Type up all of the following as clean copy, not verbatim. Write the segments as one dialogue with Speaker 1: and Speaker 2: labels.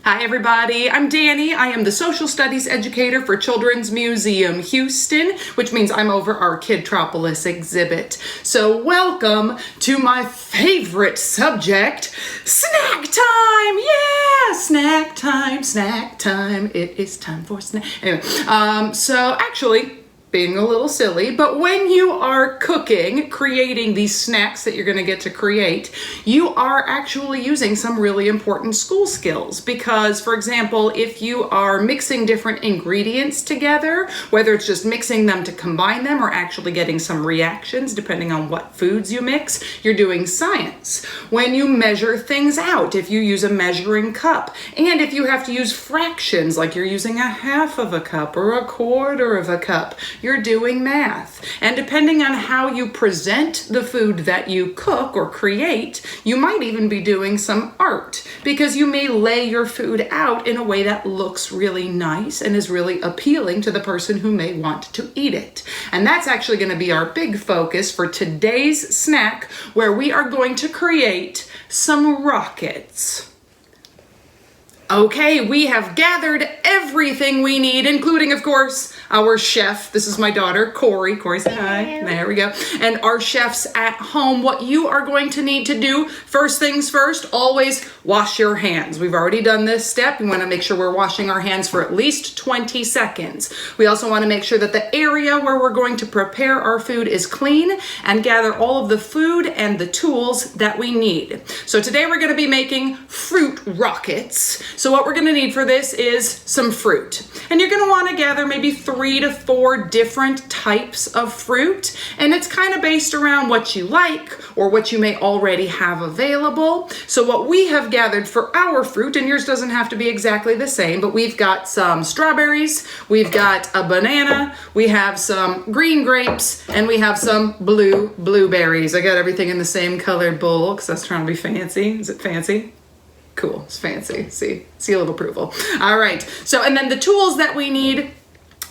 Speaker 1: Hi everybody, I'm Danny. I am the social studies educator for Children's Museum Houston, which means I'm over our Kidtropolis exhibit. So welcome to my favorite subject, snack time! Yeah, snack time, snack time. It is time for snack. Anyway, so actually, being a little silly, but when you are cooking, creating these snacks that you're going to get to create, you are actually using some really important school skills because, for example, if you are mixing different ingredients together, whether it's just mixing them to combine them or actually getting some reactions depending on what foods you mix, you're doing science. When you measure things out, if you use a measuring cup, and if you have to use fractions, like you're using a half of a cup or a quarter of a cup, you're doing math. And depending on how you present the food that you cook or create, you might even be doing some art because you may lay your food out in a way that looks really nice and is really appealing to the person who may want to eat it. And that's actually going to be our big focus for today's snack, where we are going to create some rockets. Okay, we have gathered everything we need, including, of course, our chef. This is my daughter, Corey. Corey, say hi. There we go. And our chefs at home. What you are going to need to do, first things first, always wash your hands. We've already done this step. We want to make sure we're washing our hands for at least 20 seconds. We also want to make sure that the area where we're going to prepare our food is clean and gather all of the food and the tools that we need. So today we're going to be making fruit rockets. So what we're going to need for this is some fruit. And you're going to want to gather maybe 3 to 4 different types of fruit. And it's kind of based around what you like or what you may already have available. So what we have gathered for our fruit, and yours doesn't have to be exactly the same, but we've got some strawberries, we've got a banana, we have some green grapes, and we have some blueberries. I got everything in the same colored bowl because I was trying to be fancy. Is it fancy? Cool, it's fancy. See a little approval. All right, so and then the tools that we need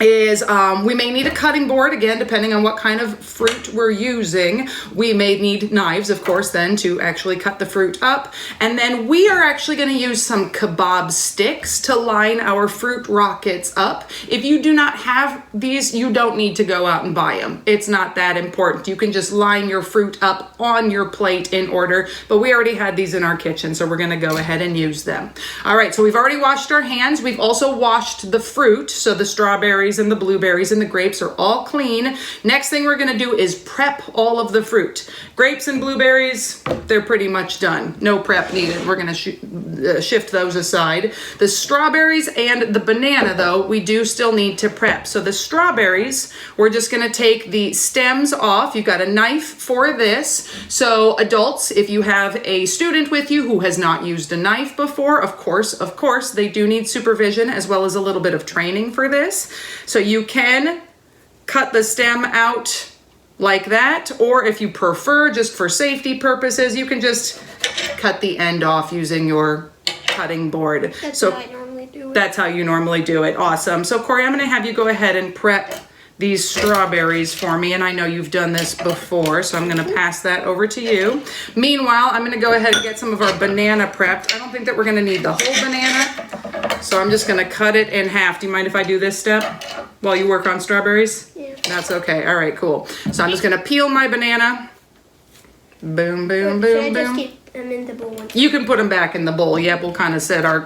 Speaker 1: is we may need a cutting board, again, depending on what kind of fruit we're using. We may need knives, of course, then to actually cut the fruit up. And then we are actually going to use some kebab sticks to line our fruit rockets up. If you do not have these, you don't need to go out and buy them. It's not that important. You can just line your fruit up on your plate in order, but we already had these in our kitchen, so we're going to go ahead and use them. All right, so we've already washed our hands. We've also washed the fruit, so the strawberries and the blueberries and the grapes are all clean. Next thing we're going to do is prep all of the fruit. Grapes and blueberries, they're pretty much done. No prep needed. We're going to shift those aside. The strawberries and the banana, though, we do still need to prep. So the strawberries, we're just going to take the stems off. You've got a knife for this. So adults, if you have a student with you who has not used a knife before, of course, they do need supervision as well as a little bit of training for this. So you can cut the stem out like that, or if you prefer, just for safety purposes, you can just cut the end off using your cutting board.
Speaker 2: That's how I normally do it.
Speaker 1: That's how you normally do it. Awesome. So Corey, I'm going to have you go ahead and prep these strawberries for me, and I know you've done this before, so I'm going to pass that over to you. Meanwhile, I'm going to go ahead and get some of our banana prepped. I don't think that we're going to need the whole banana, so I'm just going to cut it in half. Do you mind if I do this step while you work on strawberries?
Speaker 2: Yeah.
Speaker 1: That's okay. All right, cool. So I'm just going to peel my banana. Boom, boom, boom,
Speaker 2: Should I
Speaker 1: boom.
Speaker 2: just keep them in the bowl?
Speaker 1: You can put them back in the bowl. Yep, we'll kind of set our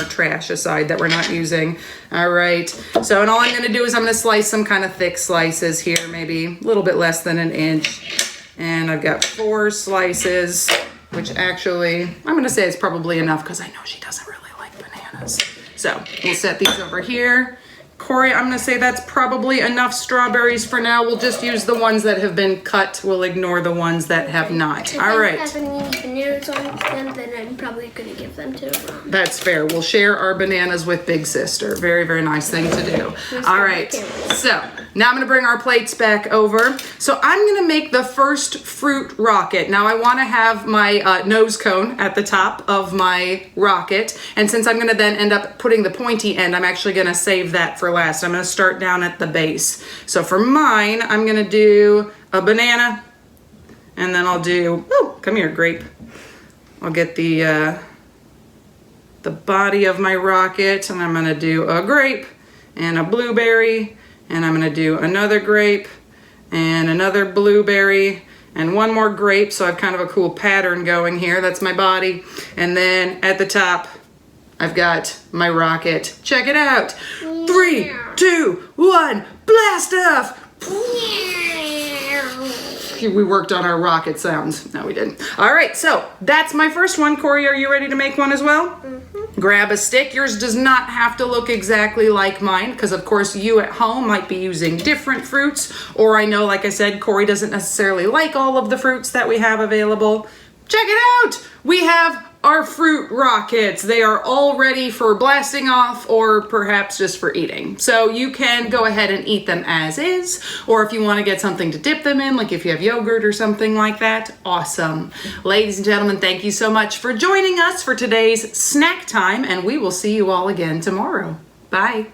Speaker 1: trash aside that we're not using. All right. So, and all I'm going to do is I'm going to slice some kind of thick slices here, maybe a little bit less than an inch. And I've got 4 slices, which actually, I'm going to say it's probably enough because I know she doesn't really like bananas. So we'll set these over here. Corey, I'm going to say that's probably enough strawberries for now. We'll just use the ones that have been cut. We'll ignore the ones that have not. All right.
Speaker 2: If I have any bananas on them, then I'm probably going to give them to Ron.
Speaker 1: That's fair. We'll share our bananas with Big Sister. Very, very nice thing to do. All right. So now I'm going to bring our plates back over. So I'm going to make the first fruit rocket. Now I want to have my nose cone at the top of my rocket. And since I'm going to then end up putting the pointy end, I'm actually going to save that for last. I'm going to start down at the base. So for mine, I'm going to do a banana, and then I'll do, oh, come here, grape. I'll get the the body of my rocket, and I'm gonna do a grape and a blueberry, and I'm gonna do another grape and another blueberry and one more grape, so I have kind of a cool pattern going here. That's my body. And then at the top, I've got my rocket. Check it out. 3, 2, 1, blast off! We worked on our rocket sounds. No, we didn't. All right, so that's my first one. Corey, are you ready to make one as well? Mm-hmm. Grab a stick. Yours does not have to look exactly like mine, because of course you at home might be using different fruits, or I know, like I said, Corey doesn't necessarily like all of the fruits that we have available. Check it out. We have our fruit rockets. They are all ready for blasting off, or perhaps just for eating. So you can go ahead and eat them as is, or if you want to get something to dip them in, like if you have yogurt or something like that, awesome. Ladies and gentlemen, thank you so much for joining us for today's snack time, and we will see you all again tomorrow. Bye.